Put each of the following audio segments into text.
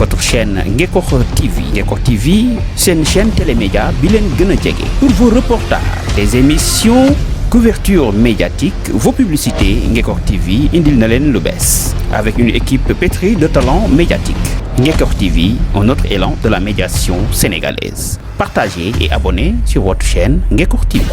votre chaîne Ngekokh TV. Ngekokh TV, c'est une chaîne télémédia bilen gëna djégé. Pour vos reportages, des émissions, couverture médiatique, vos publicités, Ngekokh TV indil na len lu bess. Avec une équipe pétrie de talents médiatiques. Ngekokh TV, un autre élan de la médiation sénégalaise. Partagez et abonnez sur votre chaîne Ngekokh TV.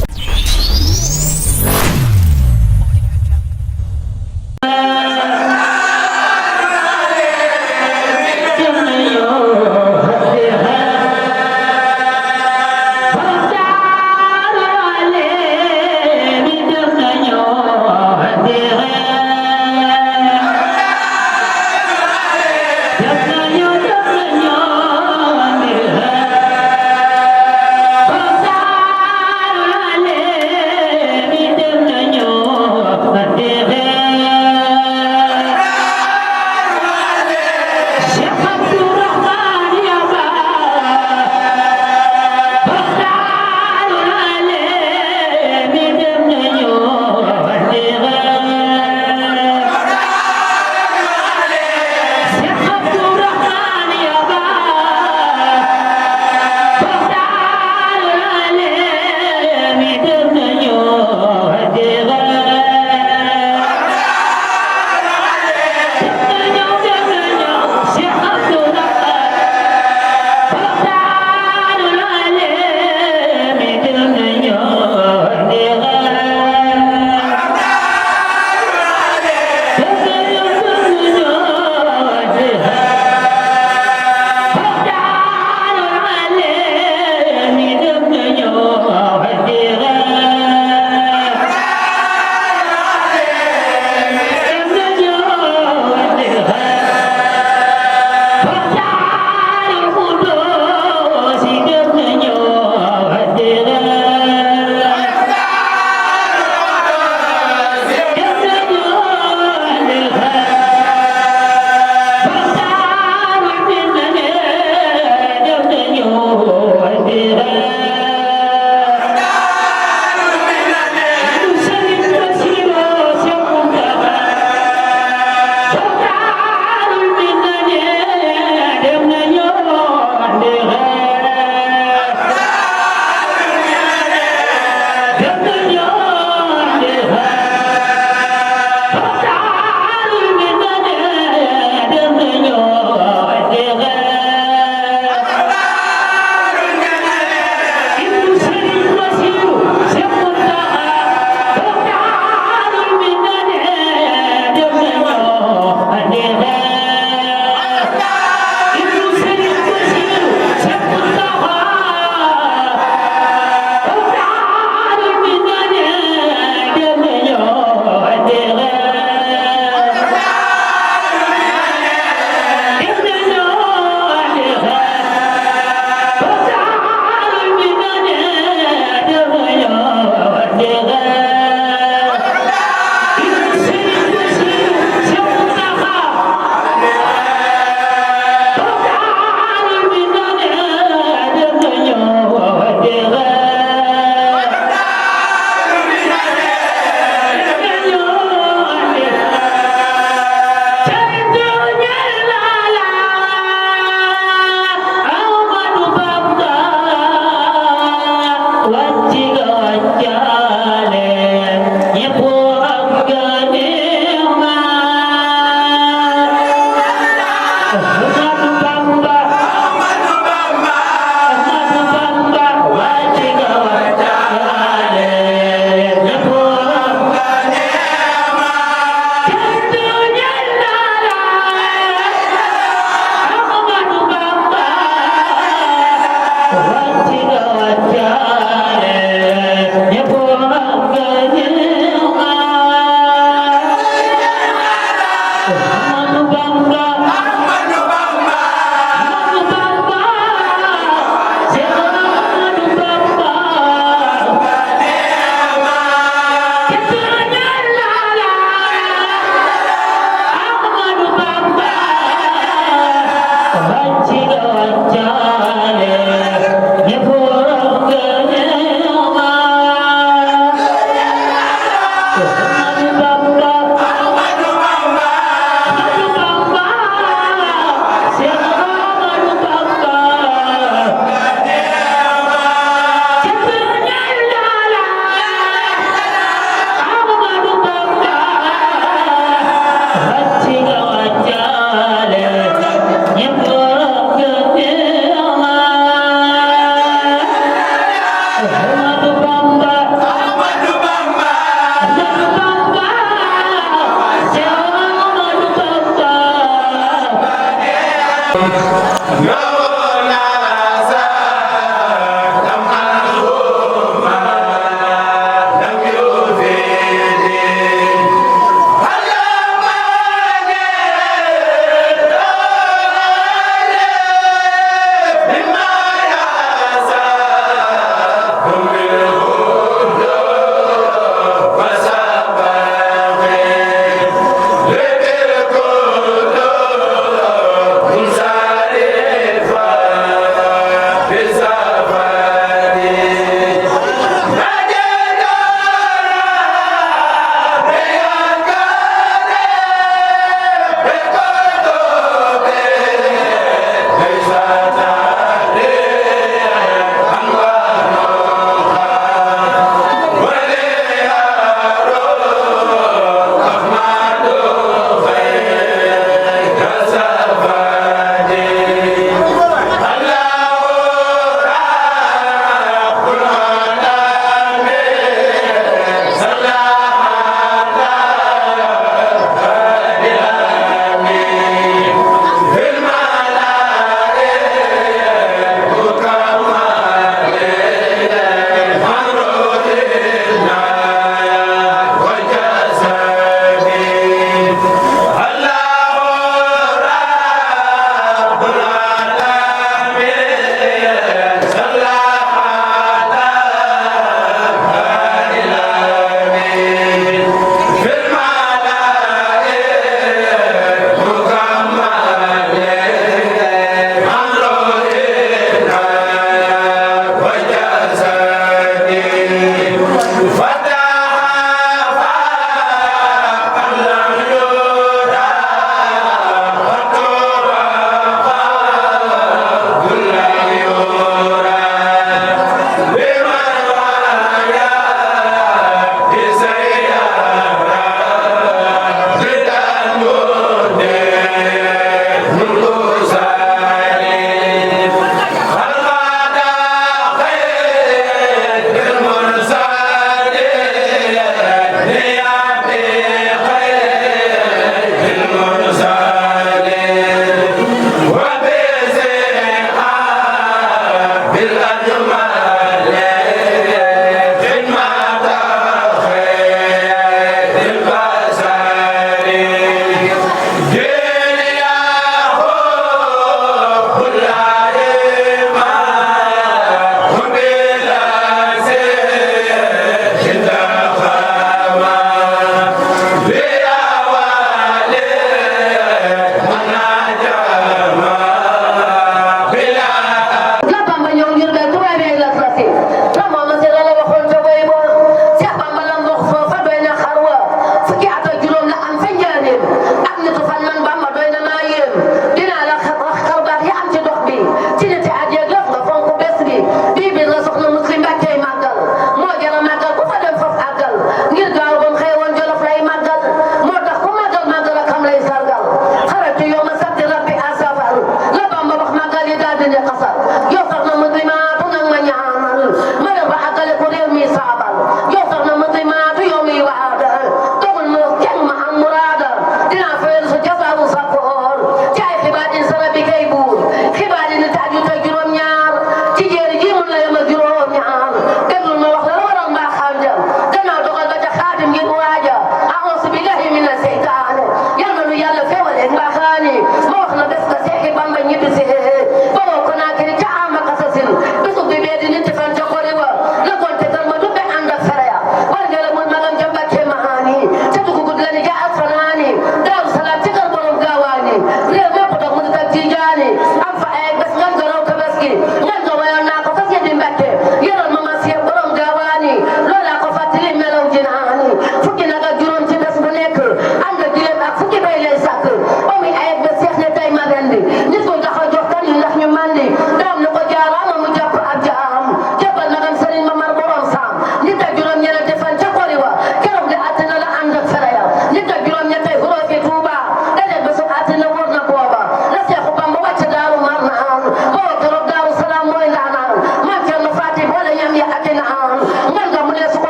Sorry.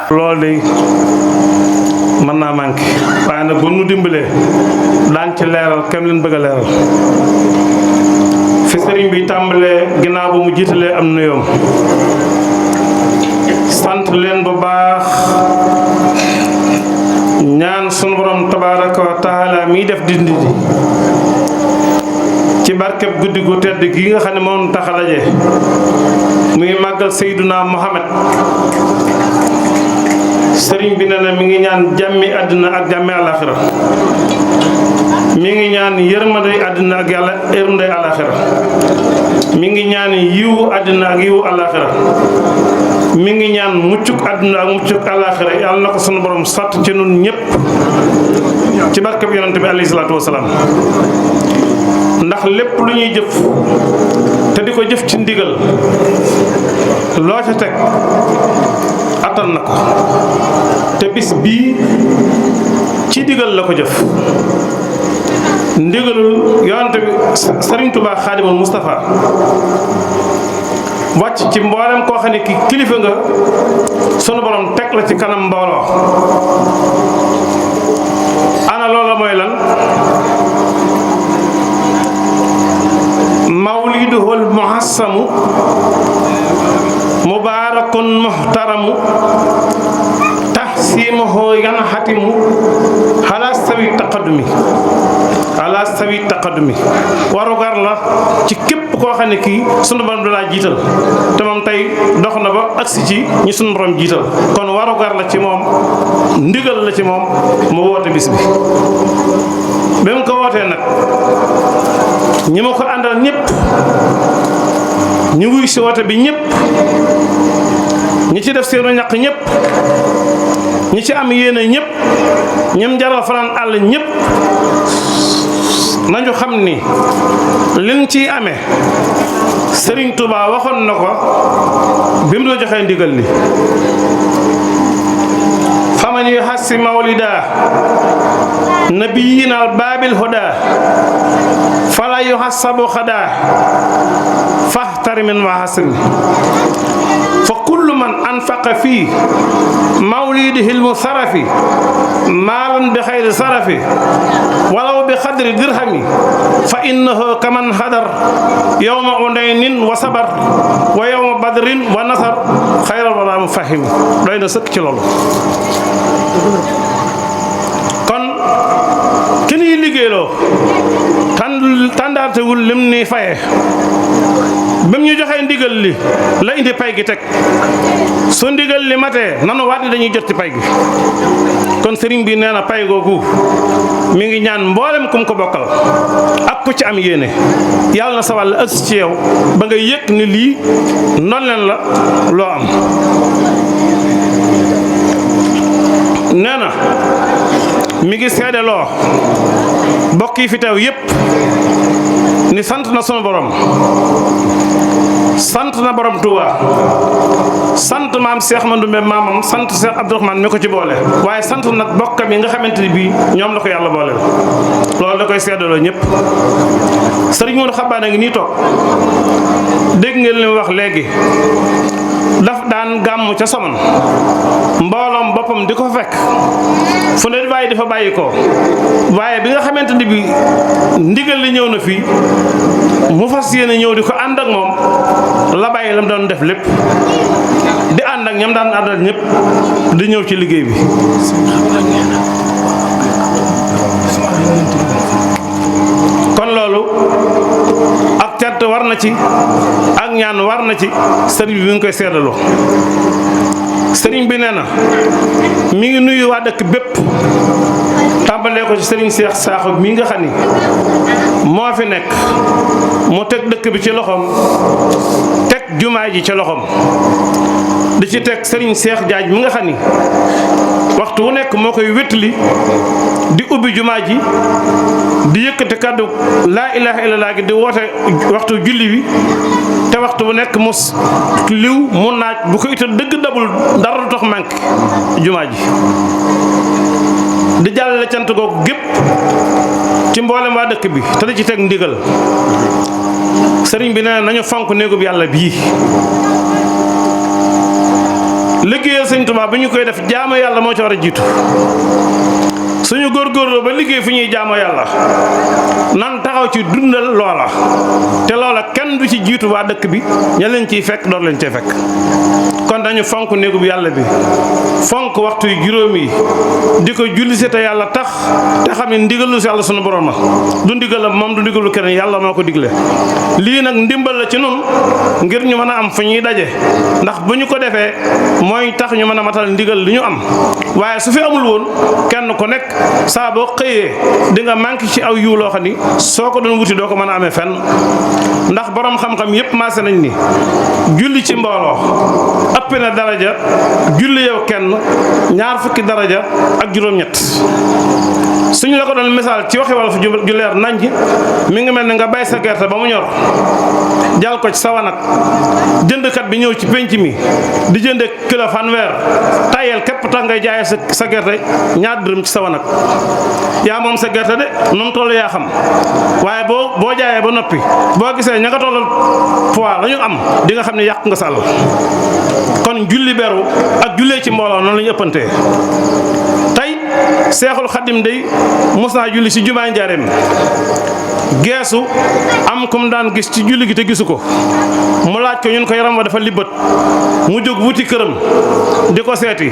loolu de mën naa manqué waaye nag bu nu dimbalee daan ci leeral kem leen bëgg a leeral fi sëriñ bi tàmbalee ginnaaw ba mu jiitalee am nuyoom sant leen bu baax ñaan sunu borom tabaaraka wa taala miy def dindi di ci barkeb guddi gu tedd gi nga xam ne moom tax a daje muy màggal Seyduna Muhammad sëriñ bi ne na mi ngi ñaan jàmmi àddina ak jàmmi àlaxira mi ngi ñaan yërmandey àddina ak yàlla yërmandey àlaxira mi ngi ñaan yiwu àddina ak yiwu àlaxira mi ngi ñaan muccuk àddina ak muccuk àlaxira yàlla na ko sunu borom sàtt ci nun ñépp ci barkeb yonante bi alayhi salaatu wasalaam ndax lépp lu ñuy jëf te di ko jëf ci ndigal loo ca teg attan na ko te bis bii ci ndigal la ko jëf ndigalul yonante bi Sëriñ Tuubaa Xaadimul Mustafa wàcc ci mboolem koo xam ne ki kilifa nga sunu borom teg la ci kanam mbooloo ana loola mooy lan mawliduhul muhassamu mubaarakun muhtaramu tahsimuhu yanhatimu ala sawi taqaddumi warugar la ci képp koo xam ne kii sunu borom dalaa jiital te moom tey dox na ba agsi ci ñi sunu borom jiital kon warugar la ci moom ndigal la ci moom mu woote bis bi ba mu ko wootee nag ñi ma ko àndal ñëpp ñu wuy si woote bi ñëpp ñi ci def seenu ñaq ñëpp ñi ci am yéene ñëpp ñim jaral fanaan àll ñëpp nañu xam ni liñ ciy amee Sëriñ Tuubaa waxoon na ko bi mu la joxee ndigal li faman يحسي مولدا نبينا الباب الهدى فلا يحسب خدا فاحترم وحسن فكل من أنفق فيه مولده المصرف مالا بخير صرف ولو بقدر درهم فإنه كمن هدر يوم أنين وصبر ويوم بدر ونصر خير ولا مفهم doyna sëkk ci loolu kon ki ñuy liggéeyloo tàndaatewul lim ni faye ba mu ñu joxee ndigal li la indi pay gi teg su ndigal li matee nanu waat ni dañuy jot ci pay gi kon sëriñ bi nee na pay googu mi ngi ñaan mboolem kum ko bokkal ak ku ci am yéene yàlla na sa wàll ës ci yow ba nga yëg ni lii noon leen la loo am nee na mi ngi seedeloo bokk yi fi teew yépp ni sant na sunu borom sant na borom Touba sant maam Cheikh Mandoumbe maamam sant Cheikh Abdourahmane mi ko ci boole waaye sant nag bokkam yi nga xamante ni bii ñoom la ko yàlla booleel loolu da koy seedaloo ñëpp sëriñ Modou Xabaana ngi nii toog dégg ngeen li mu wax léegi daf daan gàmm ca Somone mbooloom boppam di ko fekk fu ne bàyyi dafa bàyyi ko waaye bi nga xamante ni bi ndigal li ñëw na fii mu fas yéene ñëw di ko ànd ak moom la bàyyi la mu doon def lépp di ànd ak ñam daan àndal ñëpp di ñëw ci liggéey bi kon loolu ak cant war na ci ak ñaan war na ci sëriñ bi mi ngi koy seedaloo sëriñ bi nee na mi ngi nuyu waa dëkk bépp tàmbalee ko ci sëriñ Seex Saaxo mi nga xam ni moo fi nekk mu teg dëkk bi ci loxoom teg jumaa ji ci loxoom di ci teg sëriñ Seex Jaaj mi nga xam ni waxtu wu nekk moo koy wétali di ubbi jumaa ji di yëkkati kàddu laa ilaaha illallaah gi di woote waxtu julli bi te waxtu bu nekk mu liw mu naaj bu ko itam dëgg dabul dara du tax manqué jumaa ji di jàllale cant googu gépp ci mboolem waa dëkk bi te di ci teg ndigal sëriñ bi nee nañu fonk néegub yàlla bii liggéeyal sëñ Tuubaa bi ñu koy def jaamu yàlla moo ci war a jiitu suñu góorgóorloo ba liggéey fu ñuy jaamu yàlla nan taxaw ci dundal loola te loola kenn du ci jiitu waa dëkk bi ña leen ciy fekk door leen cee fekk kon dañu fonk néegub yàlla bi fonk waxtu yu juróom yi di ko julli si te yàlla tax te xam ne ndigalu si yàlla sunu borom du ndigal moom du ndigalu keneen yàlla moo ko digle lii nag ndimbal la ci nun ngir ñu mën a am fu ñuy daje ndax bu ñu ko defee mooy tax ñu mën a matal ndigal li ñu am waaye su fi amul woon kenn ku nekk saa boo xëyee di nga manqué ci aw yiw loo xam ni soo ko doon wuti doo ko mën a amee fenn ndax borom xam-xam yépp maase nañ ni julli ci mbooloo ëpp na daraja julli yow kenn ñaar fukki daraja ak juróom-ñett suñu la ko doon misaal ci waxi wolof ju leer nañ mi ngi mel ne nga bay sa gerte ba mu ñor jal ko ci sa wanag jëndkat bi ñëw ci penc mi di jënde kilo fanweer tayel képp tax ngay jaayee sa gerte ñaar dërëm ci sa wanag yaa moom sa gerte de nu mu toll yaa xam waaye boo jaayee ba noppi boo gisee ña nga tollal poids la ñu am di nga xam ne yàq nga sa àll kon julli beru ak jullee ci mbooloo noonu la ñu ëppantee tey Seexul Xadim day mos naa julli ci jumaay Njaaréem geesu am kum daan gis ci julli gi te gisu ko mu laaj ko ñun ko yaram wa dafa libbat mu jóg wuti këram di ko seeti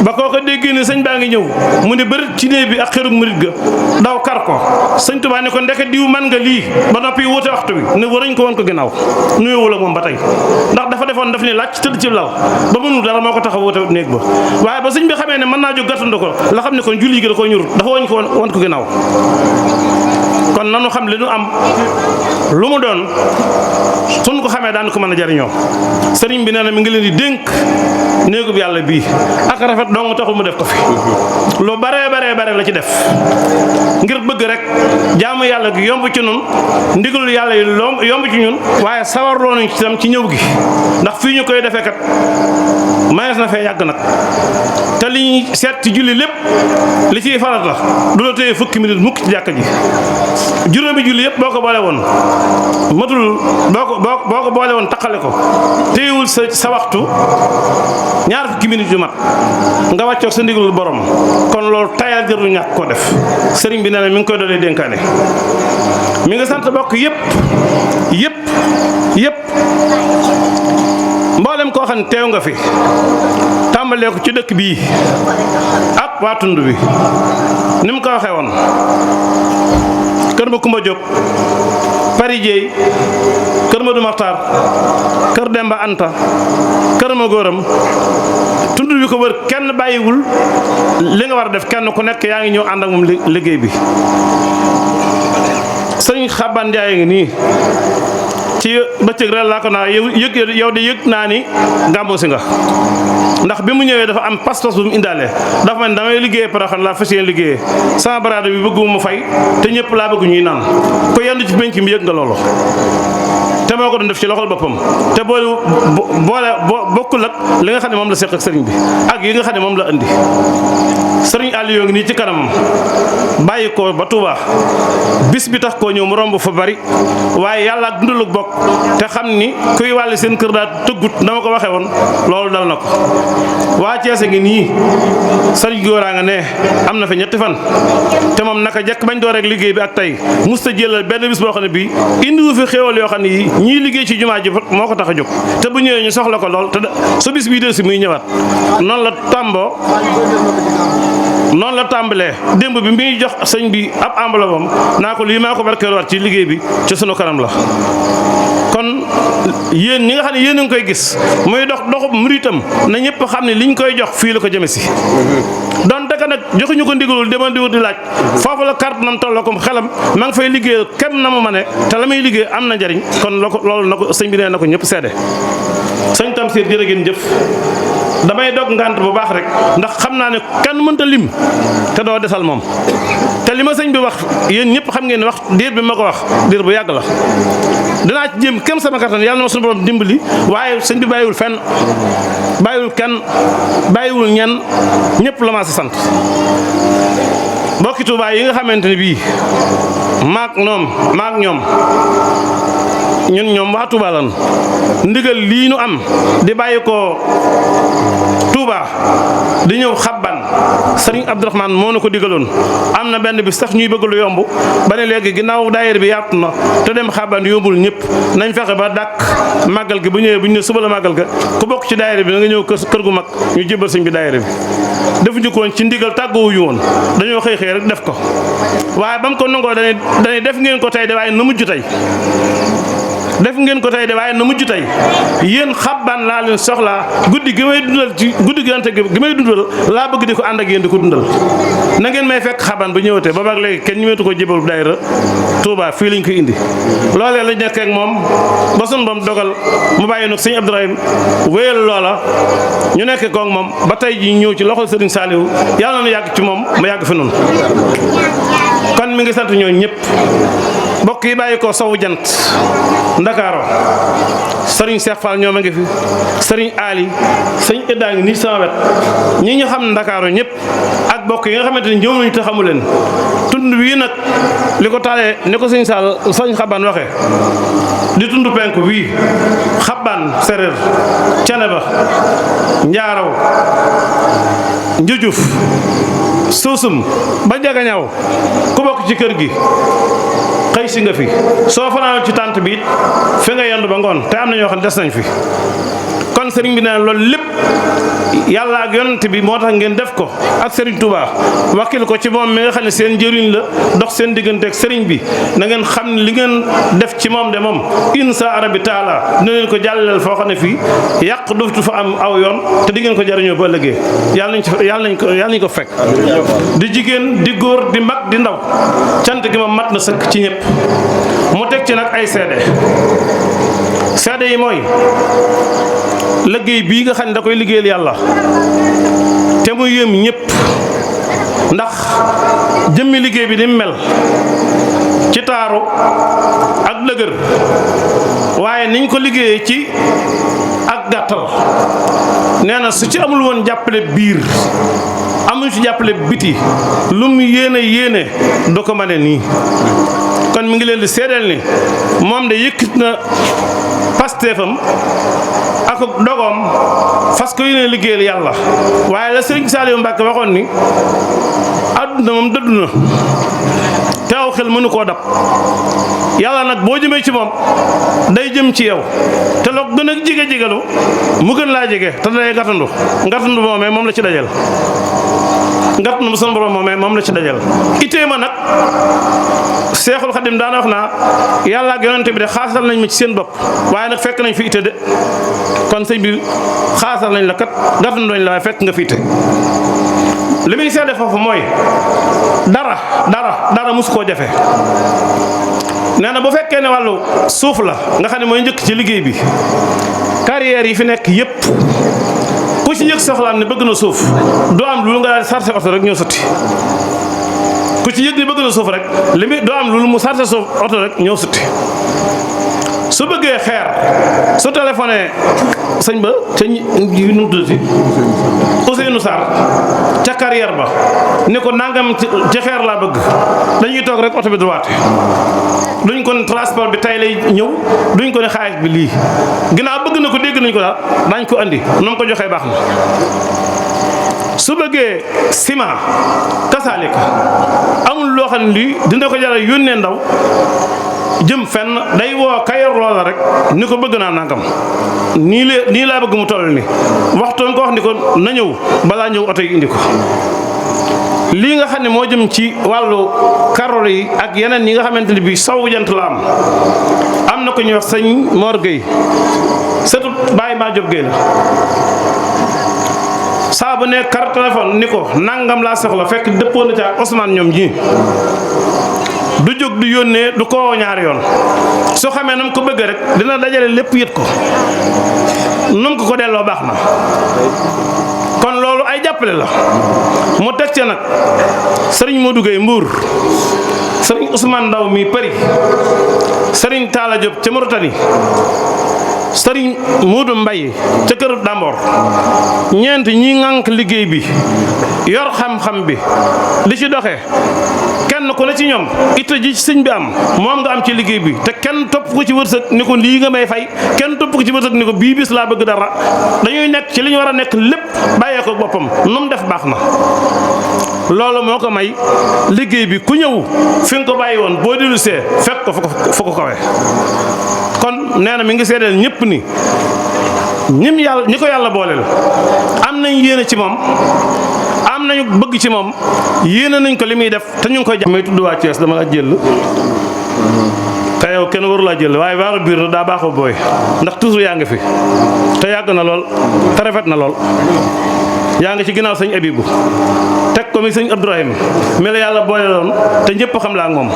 ba koo ko déggee ni sëñ baa ngi ñëw mu ne bërit ci néeg bi ak xërug murit ga daw kar ko sëñ Tuubaa ni ko ndeke diw man nga lii ba noppi wute waxtu bi ne warañ ko woon ko ginnaaw nuyuwul ak moom ba tey ndax dafa defoon daf ni laaj tëdd ci lal ba mënul dara moo ko tax a wute néeg ba waaye ba sëñ bi xamee ne mën naa jóg gàttandu ko la xam ne kon julli gi da koo ñurut dafa wañ ko woon ko ginnaaw kon nanu xam li nu am lu mu doon suñ ko xamee daan ko mën a jariñoo sëriñ bi nee na mi ngi leen di dénk néegub yàlla bii ak rafet dong taxul mu def ko fi lu bare la ci def ngir bëgg rek jaamu yàlla gi yomb ci ñun ndigalu yàlla yi yomb ci ñun waaye sawarloo nañ ci tam ci ñëw gi ndax fii ñu koy defee kat mayees na fee yàgg nag te li ñuy seet ci julli lépp li ciy farata du la téye fukki minute mukk ci jàkka ji juróomi julli yëpp boo ko boole woon matul boo ko boole woon taqale ko téyewul sa waxtu ñaar fukki minute yu mat nga wàccoog sa ndigalul borom kon loolu tayal jërul ñàkk koo def sëriñ bi nee na mi ngi koy doolee dénkaane mi nga sant bokk yëpp mboolem koo xam ne teew nga fi tàmbalee ko ci dëkk bii ak waa tund bi ni mu ko waxee woon kër ma Kumba Diop Pari Jéey kër ma du Maxtaar kër Demba Anta kër ma góoram tund bi ko wër kenn bàyyiwul li nga war a def kenn ku nekk yaa ngi ñëw ànd ak moom liggéey bi sëriñ Xaban Njaay ngi nii ci bëccëg rek laa ko naa yow de yëg naa ni gàmmu si nga ndax bi mu ñëwee dafa am pas-pas bu mu indaale dafa man damay liggéeyee Porokhane laa fas yéene liggéeyee sama baraada bi bëggu mu fay te ñëpp laa bëgg ñuy naan ko yendu ci penc mi yëg nga loolu te moo ko doon def ci loxol boppam te bokkul ak li nga xam ne moom la seq ak sëriñ bi ak yi nga xam ne moom la indi sëriñ Aliou ngi nii ci kanam bàyyi ko ba Touba bis bi tax koo ñëw mu romb fa bari waaye yàlla ak dundalug bokk te xam ni kuy wàlli seen kër daa tëggut na ma ko waxee woon loolu dal na ko waa Ceese ngi nii sëriñ góoraa nga ne am na fa ñetti fan te moom naka jekk bañ door rek liggéey bi ak tey musta jëlal benn bis boo xam ne bii indiwu fi xéewal yoo xam ne yi ñii liggéey ci jumaa ji moo ko tax a jóg te bu ñëwee ñu soxla ko lool te su bis bii del si muy ñëwaat noonu la tàmbalee démb bi muy jox sëñ bi ab enveloppe am naa ko lii maa ko barkeeluwaat ci liggéey bi ci sunu kanam la kon yéen ñi nga xam ne yéen a ngi koy gis muy doxub muritam na ñëpp xam ne liñ koy jox fii la ko jëme si doon dëkk nag joxuñu ko ndigalul demal di wut di laaj foofu la carte nam tolloo comme xelam ma ngi fay liggéeyal kem na mu ma ne te la muy liggéey am na njariñ kon loolu na ko sëñ bi nee na ko ñëpp seede sëñ Tamsir jërë ngeen jëf damay dog ngant bu baax rek ndax xam naa ne kenn mënta lim te doo desal moom te li ma sëñ bi wax yéen ñëpp xam ngeen ne wax diir bi ma ko wax diir bu yàgg la dinaa ci jéem kem sama kattan yàlla na ma suñu borom dimbali waaye sëñ bi bàyyiwul fenn bàyyiwul kenn bàyyiwul ñenn ñëpp la ma si sant mbokki Tuubaa yi nga xamante ne bii maak ñoom ñun waa Touba lan ndigal lii nu am di bàyyi ko Touba di ñëw Xabban sëriñ Abdourahmane moo na ko digaloon am na benn bi sax ñuy bëgg lu yomb ba ne léegi ginnaaw daayira bi yaatu na te dem Xabban yombul ñëpp nañ fexe ba dàkk màggal gi bu ñëwee bu ñu ne suba la màggal ga ku bokk ci daayira bi na nga ñëw kër gu mag ñu jébbal sëñ bi daayira bi defuñu ko woon ci ndigal tàggoowuñu woon dañoo xëy rek def ko waaye ba mu ko nangoo dañuy def ngeen ko tey de waaye na mujj tey def ngeen ko tey de waaye na mujj tey yéen Xabban laa leen soxlaa guddi gi may dundal ci guddi gi may dundal laa bëgg di ko ànd ak yéen di ko dundal na ngeen may fekk Xabban ba ñëwatee ba baag léegi kenn ñëwetu ko jébal daayira Touba fii lañ ko indi loolee lañ nekk ak moom ba sun bam dogal mu bàyyi nag sëñ Abdourahim wéyal loola ñu nekk koog moom ba tey ji ñëw ci loxol Sëriñ Saliou yàlla na yàgg ci moom mu yàgg fi noonu kon mi ngi sant ñoo ñëpp mbokk yi bàyyi ko sowu jant Ndakaaro sëriñ Cheikh Fall ñoom a ngi fi sëriñ Ali sëñ Edda ngi nii sama wet ñi ñu xam Ndakaaro ñëpp ak bokk yi nga xamante ni ñëw nañu te xamu leen tund wii nag li ko taalee ni ko sëñ Xabban waxee di tund penku wii Xabban Séréer Ceneba Njaaraw Njujuf Suusum ba Jagañaw ku bokk ci kër gi xëy si nga fi soo fanaanoo ci tànt bi it fi nga yendu ba ngoon te am na ñoo xam ne des nañ fi kon sëriñ bi nee na loolu lépp yàlla ak yonent bi moo tax ngeen def ko ak sëriñ Touba wakkil ko ci moom mi nga xam ne seen njëriñ la dox seen diggante ak sëriñ bi na ngeen xam ne li ngeen def ci moom de moom insa arabi taala dina leen ko jàllale foo xam ne fii yàq du fa am aw yoon te di ngeen ko jariñoo ba ëllëgee yàlla nañ ko fekk di jigéen di góor di mag di ndaw cant gi moom mat na sëkk ci ñëpp mu teg ci nag ay seede yi mooy liggéey bii nga xam ne da koy liggéeyal yàlla te mu yëm ñëpp ndax jëmmi liggéey bi ni mu mel ci taaru ak dëgër waaye niñ ko liggéeyee ci ak gàttal nee na su ci amul woon jàppale biir amuñu ci jàppale biti lu mu yéene du ko mane nii kon mi ngi leen di seedeel ni moom de yëkkit na pasteefam ak dogoom fas ko yéene liggéeyal yàlla waaye la sëriñ Saliou Mbacke waxoon ni àdduna moom dëddu na te aw xel mënu koo dab yàlla nag boo jëmee ci moom day jëm ci yow te loo gën a jege mu gën laa jege te day ngatandu moomee moom la ci dajal ngatandu mu sunu borom moomee moom la ci dajal itee ma nag Seexul Xadim daana wax naa yàlla ak yonente bi de xaasal nañ ma ci seen bopp waaye nag fekk nañ fi ite de kon sëñ bi xaasal nañ la kat ngatandu nañ la waaye fekk nga fi ite li muy seede foofu mooy dara musu koo jafe nee na bu fekkee ne wàllu suuf la nga xam ne mooy njëkk ci liggéey bi carrière yi fi nekk yépp ku ci yëg soxlaam ne bëgg na suuf doo am lu nga daal sarse oto rek ñëw sotti ku ci yëg ni bëgg na suuf rek li muy doo am lu mu sarse suuf oto rek ñëw sotti su bëggee xeer su téléphoné sëñ ba ca nu mu tuddati Ousseynou Sarr ca carrière ba ni ko nangam ci xeer laa bëgg dañuy toog rek oto bi droite duñ ko ne transport bi tay lay ñëw duñ ko ne xaalis bi lii ginnaaw bëgg na ko dégg nañ ko daal dañ ko andi noonu ko joxee baax na su bëggee ciment kasaalika amul loo xam ne lii dina ko jaral yónnee ndaw jëm fenn day woo kayor loola rek ni ko bëgg naa nangam nii laa bëgg mu toll ni waxtoon ko wax ni ko na ñëw balaa ñëw oto yi indi ko lii nga xam ne moo jëm ci wàllu karol yi ak yeneen yi nga xamante ne bii sowu jant la am na ko ñuy wax sëñ Mor Gueye sëtu Baye Ma Diop Gueye la saa bu ne carte téléphone ni ko nangam laa soxla fekk dëppoo na ca Ousmane ñoom ñii du jóg du yónnee du ko ñaari yoon soo xamee na mu ko bëgg rek dina dajale lépp yët ko nu ko delloo baax na kon loolu ay jàppale la mu teg ca nag sëriñ Modou Gueye Mbour sëriñ Ousmane Ndaw mi Paris sëriñ Talla Diop ca Mauritanie sëriñ Modou Mbaye ca kër Dambor ñeent ñi ŋànk liggéey bi yor xam-xam bi li ci doxee kenn ku ne ci ñoom itte ji sëñ bi am moom nga am ci liggéey bi te kenn topp ko ci wërsëg ni ko lii nga may fay kenn topp ko ci wërsëg ni ko bii bis laa bëgg dara dañuy nekk ci li ñu war a nekk lépp bàyyee ko boppam nu mu def baax na loolu moo ko may liggéey bi ku ñëw fi nga ko bàyyi woon boo dellu see fekk ko fa ko kawe kon nee na mi ngi seedeel ñëpp ni ñi ko yàlla booleel am nañ yéene ci moom am nañu bëgg ci moom yéene nañ ko li muy def te ñu ngi koy jàpp. may tudd waa Thiès dama la jël te yow kenn waru laa jël waaye waaru biir daa baaxoo booy ndax toujours yaa ngi fi te yàgg na lool te rafet na lool yaa ngi ci ginnaaw sëñ Abibu teg ko mi sëñ Abdourahim mi la yàlla boole loon te ñëpp xam laa ak moom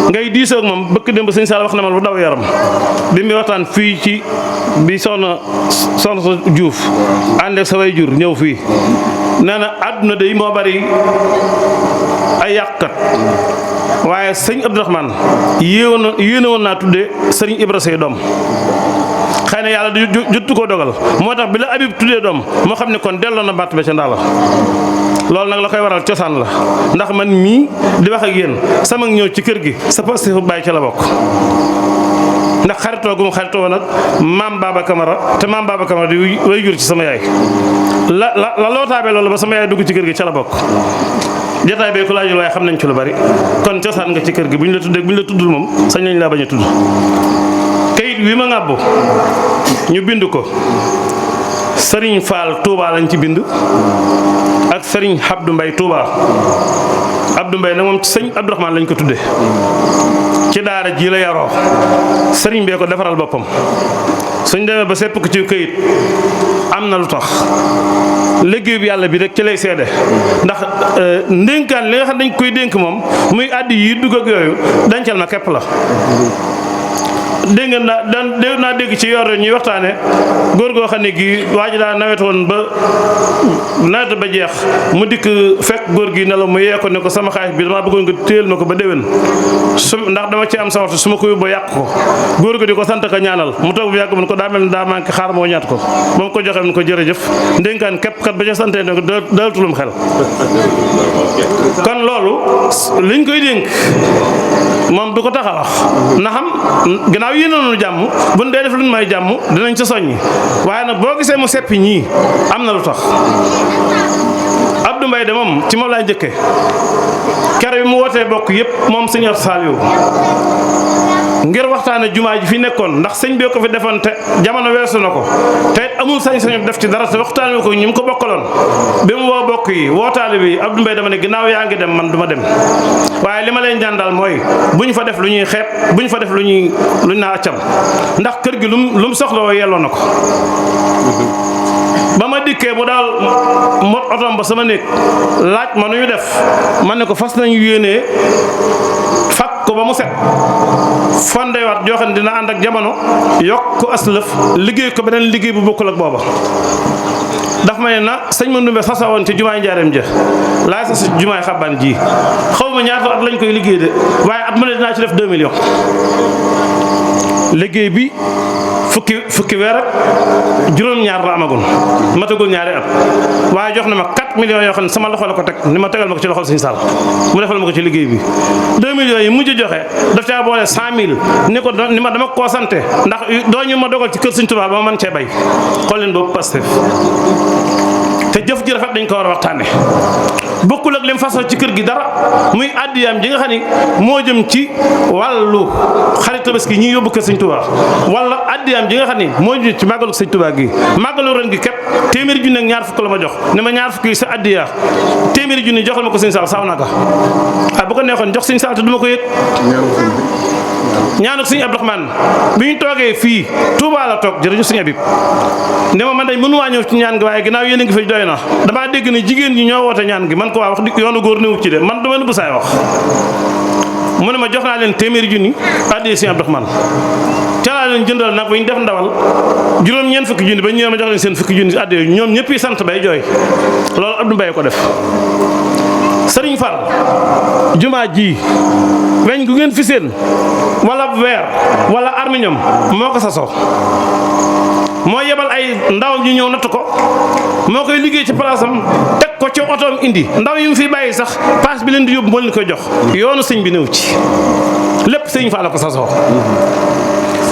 ngay diisoo ak moom bëkk démb sëñ Sall wax na ma lu daw yaram bi muy waxtaan fii ci bi soxna sa Diouf ànd ak sa way jur ñëw fii nee na àdduna day moo bari ay yàqkat waaye sëñ Abdourahmane yéene woon naa tuddee sëriñ Ibra Sey doom xëy na yàlla du juttu koo dogal moo tax bi la Habib tuddee doom moo xam ne kon delloo na batt ba ca ndaa la loolu nag la koy waral cosaan la ndax man mii di wax ak yéen sama ñëw ci kër gi sa poste fu bàyyi ca la bokk ndax xaritoo gu mu xaritoo nag maam Baba Camara te maam Baba Camara di way jur ci sama yaay la lootaabee loolu ba sama yaay dugg ci kër gi ca la bokk jotaay bee ku laajul waaye xam nañ ci lu bari kon cosaan nga ci kër gi bu ñu la tuddee bu ñu la tuddul moom sañ nañ laa bañ a tudd kayit wi ma ŋàbbu ñu bind ko Serigne Fall Touba lañ ci bind ak Serigne Abdou Mbaye Touba Abdou Mbaye nag moom ci sëñ Abdourahmane lañ ko tuddee ci daara ji la yaroo Serigne bee ko defaral boppam suñ demee ba sepp ko ci kayit am na lu tax liggéey bi yàlla bi rek ci lay seede ndax ndénkaan li nga xam dañ koy dénk moom muy àddi yi dugg ak yooyu dencal ma képp la dégg ngeen naa dégg ci yor ñuy waxtaane góor goo xam ne gi waa ji daa nawet woon ba nawet ba jeex mu dikk fekk góor gi ne la mu yee ko ne ko sama xaalis bi dama bëggoon nga téel ma ko ba déwén ndax dama ci am sa waxtu su ma ko yóbboo yàq ko góor gi di ko sant ka ñaanal mu toog bu yàgg mun ko daa mel ni daa manqué xaar moo ñaat ko ba mu ko joxee mun ko jërëjëf ndénkaan képp kat ba ca santee ne ko daltulum xel kon loolu liñ koy dénk moom du ko tax a wax na xam gannaaw yéen noonu jàmm buñ dee def luñ may jàmm dinañ ca soññi waaye nag boo gisee mu seppi ñii am na lu tax Abdou Mbaye de moom ci moom laay njëkkee kere bi mu wootee bokk yëpp moom sëñ Saliou ngir waxtaane jumaa ji fi nekkoon ndax sëñ bee ko fi defoon te jamono weesu na ko te amul sañ-sañu def ci dara te waxtaane ko ñi mu ko bokkaloon bi mu woo bokk yi wootaale bi Abdou Mbaye dama ne ginnaaw yaa ngi dem man du ma dem waaye li ma leen ñaan daal mooy bu ñu fa def lu ñuy xeeb bu ñu fa def luñ naa accam ndax kër gi lu mu soxla woo yelloo na ko ba ma dikkee mu daal mot otom ba sama néeg laaj ma nu ñu def man ne ko fas nañu yéenee fakk ko ba mu set fondewaat joo xam ne dina ànd ak jamono yokk ko aslëf liggéey ko beneen liggéey bu bokkul ak booba daf ma ne na sëñ ma ndumbe sasa woon ci jumaay njaareem ja laay sa si jumaay xabbaan ji xaw ma ñaata at lañ koy liggéey de waaye at mu ne dinaa ci def 2 millions liggéey bi fukki weer ak juróom-ñaar la amagoon matagul ñaari at waaye jox na ma 4 millions yoo xam ne sama loxo la ko teg ni ma tegal ma ko ci loxol Sëñ Sall mu defal ma ko ci liggéey bi 2 millions yi mujj joxe daf caa boole 100 000 ni ma dama koo sante ndax doo ñu ma dogal ci kër Sëñ Tuubaa ba ma mën cee bay xool leen boobu Pastef te jëf ji rafet dañ ko war a waxtaane bokkul ak lim fasoo ci kër gi dara muy addiyaam ji nga xam ni moo jëm ci wàllu xarit Tabaski ñi yóbbu kër Sëñ Tuubaa wala addiyaam ji nga xam ni moo jëm ci màggalu Sëñ Tuubaa gi màggalu ren gi képp téeméeri junni ak ñaar fukk la ma jox ne ma ñaar fukk yi sa addiya téeméeri junni joxal ma ko Sëñ Sall saw na ka bu ko neexoon jox Sëñ Sall te du ma ko yëg ñaanuk Sëñ Abdourahmane bi ñu toogee fii Touba la toog jërëjëf Sëñ Abib ne ma man day mënuwaa ñëw ci ñaan gi waaye ginnaaw yéen a ngi fi doy na damaa dégg ne jigéen ñi ñoo woote ñaan gi man ko waa wax di yoonu góor néew ci de man dama nëbb saay wax mu ne ma jox naa leen téeméeri junni addiya Sëñ Abdourahmane ca laa leen jëndal nag ba ñu def ndawal juróom-ñeent fukki junni ba ñëw ma jox leen seen fukki junni addiya ñoom ñëpp yi sant bay jooy loolu Abdou Mbaye ko def Sëriñ Fall jumaa ji weñ gu ngeen fi seen wala weer wala armiñom moo ko sasoo moo yebal ay ndaw ñu ñëw natt ko moo koy liggéey ci palaasam teg ko ci otoom indi ndaw yi mu fi bàyyi sax paas bi leen di yóbbu moo leen koy jox yoonu sëñ bi néew ci lépp sëñ Fall la ko sasoo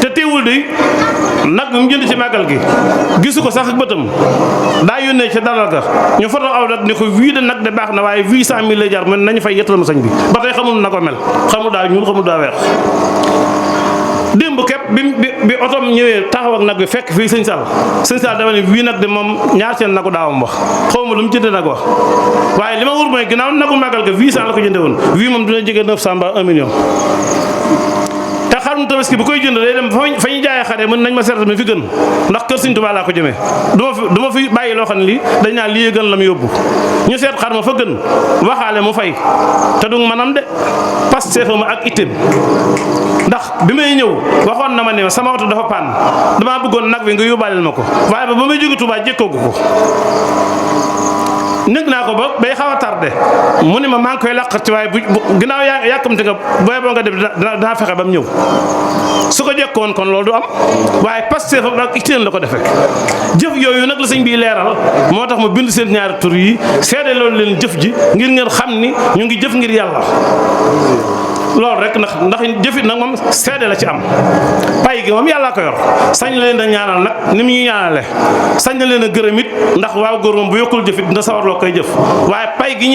te teewul de nag bi mu jënd ci màggal gi gisu ko sax ak bëtam daa yónnee ca dalal ga ñu foto aw nag ne ko wii de nag de baax na waaye 800 000 lay jar man nañu fay yettal ma sëñ bi ba tey xamul na ko mel xamul daa ñuul xamul daa weex démb képp bi otom ñëwee taxaw ak nag bi fekk fii Sëñ Sall dama ne wii nag de moom ñaar seen nagu daawam wax xaw ma lu mu jënde nag wax waaye li ma wóor mooy ginnaaw nagu màggal ga 800 la ko jënde woon wii moom dina jege 900 ba 1 million te xarum Tabaski bu koy jënd day dem fa ñu jaayee xare mën nañ ma seetal mi fi gën ndax kër Sëñ Tuubaa laa ko jëmee du ma fi bàyyi loo xam ne lii dañ naa lii gën la mu yóbbu ñu seet xar ma fa gën waxaale mu fay te du manam de Pastef ma ak itam ndax bi may ñëw waxoon na ma ne sama oto dafa paan damaa bëggoon nag wi nga yóbbaaleel ma ko waaye ba may jóge Tuubaa jékkoogu ko nekk naa ko ba bay xaw a tardé mu ne ma maa ngi koy làqat ci waaye bu ginnaaw yàkkamte nga booy boo nga def dinaa fexe ba mu ñëw su ko jekkoon kon loolu du am waaye Pastef ak iteen la ko defee jëf yooyu nag la sëñ bi leeral moo tax mu bind seen ñaari tur yi seede loolu leen jëf ji ngir ngeen xam ni ñu ngi jëf ngir yàlla loolu rek ndax jëfit nag moom seede la ci am pay gi moom yàllaa ko yor sañ leen a ñaanal nag ni mu ñu ñaanale sañ na leen a gërëm it ndax waaw góor moom bu yokkul jëfit nda sawarloo koy jëf waaye pay gi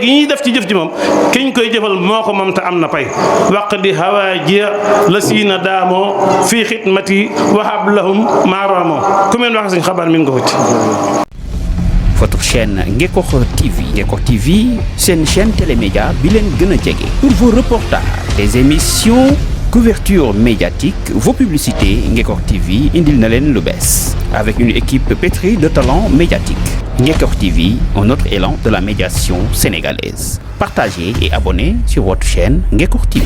ñuy def ci jëf ji moom kiñ koy jëfal moo ko moom te am na pay waq di hawaajiya la siina daamoo fii xidmati wahab lahum maaraamoo ku meen wax suñ xabaar min nga ko ci. Votre chaîne Ngekokh TV. Ngekokh TV, c'est une chaîne télémédia bilen gëna jege. Pour vos reportages, des émissions, couverture médiatique, vos publicités, Ngekokh TV indil na leen lu bees. Avec une équipe pétrie de talents médiatiques. Ngekokh TV, un autre élan de la médiation sénégalaise. Partagez et abonnez sur votre chaîne Ngekokh TV.